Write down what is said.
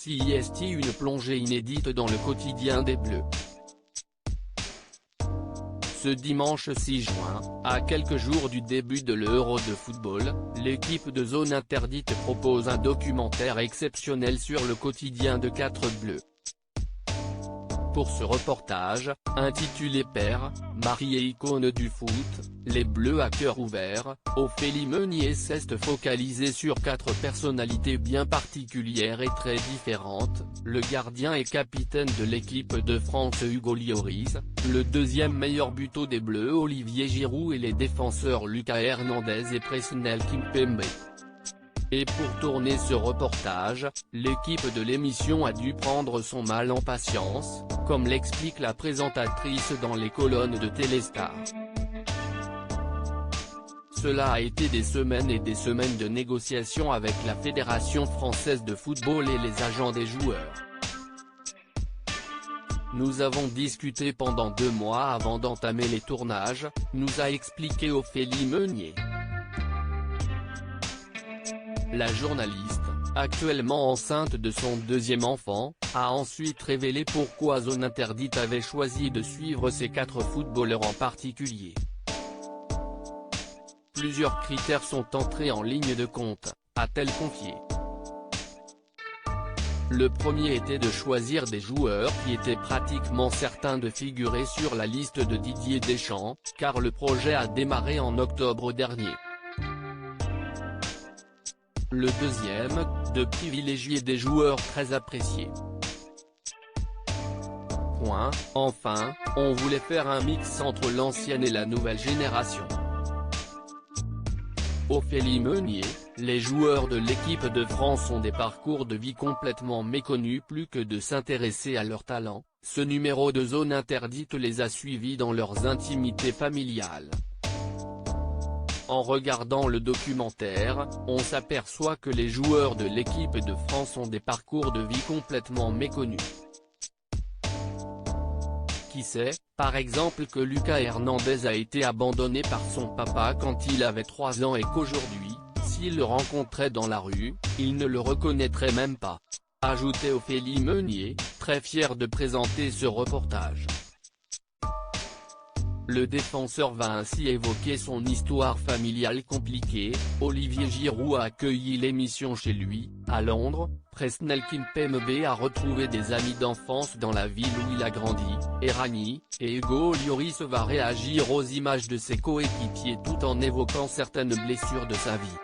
CIST une plongée inédite dans le quotidien des Bleus. Ce dimanche 6 juin, à quelques jours du début de l'Euro de football, l'équipe de Zone Interdite propose un documentaire exceptionnel sur le quotidien de 4 Bleus. Pour ce reportage, intitulé Père, Marie et icône du foot, les Bleus à cœur ouvert, Ophélie Meunier s'est focalisée sur 4 personnalités bien particulières et très différentes, le gardien et capitaine de l'équipe de France Hugo Lloris, le deuxième meilleur buteur des Bleus Olivier Giroud et les défenseurs Lucas Hernandez et Presnel Kimpembe. Et pour tourner ce reportage, l'équipe de l'émission a dû prendre son mal en patience, comme l'explique la présentatrice dans les colonnes de Téléstar. Cela a été des semaines et des semaines de négociations avec la Fédération française de football et les agents des joueurs. Nous avons discuté pendant 2 mois avant d'entamer les tournages, nous a expliqué Ophélie Meunier. La journaliste, actuellement enceinte de son 2e enfant, a ensuite révélé pourquoi Zone Interdite avait choisi de suivre ces 4 footballeurs en particulier. Plusieurs critères sont entrés en ligne de compte, a-t-elle confié. Le premier était de choisir des joueurs qui étaient pratiquement certains de figurer sur la liste de Didier Deschamps, car le projet a démarré en octobre dernier. Le deuxième, de privilégier des joueurs très appréciés. Enfin, on voulait faire un mix entre l'ancienne et la nouvelle génération. Ophélie Meunier, les joueurs de l'équipe de France ont des parcours de vie complètement méconnus. Plus que de s'intéresser à leur talent, ce numéro de Zone Interdite les a suivis dans leurs intimités familiales. En regardant le documentaire, on s'aperçoit que les joueurs de l'équipe de France ont des parcours de vie complètement méconnus. Qui sait, par exemple que Lucas Hernandez a été abandonné par son papa quand il avait 3 ans et qu'aujourd'hui, s'il le rencontrait dans la rue, il ne le reconnaîtrait même pas. Ajoutait Ophélie Meunier, très fière de présenter ce reportage. Le défenseur va ainsi évoquer son histoire familiale compliquée. Olivier Giroud a accueilli l'émission chez lui, à Londres. Presnel Kimpembe a retrouvé des amis d'enfance dans la ville où il a grandi, Eragny, et Hugo Lloris va réagir aux images de ses coéquipiers tout en évoquant certaines blessures de sa vie.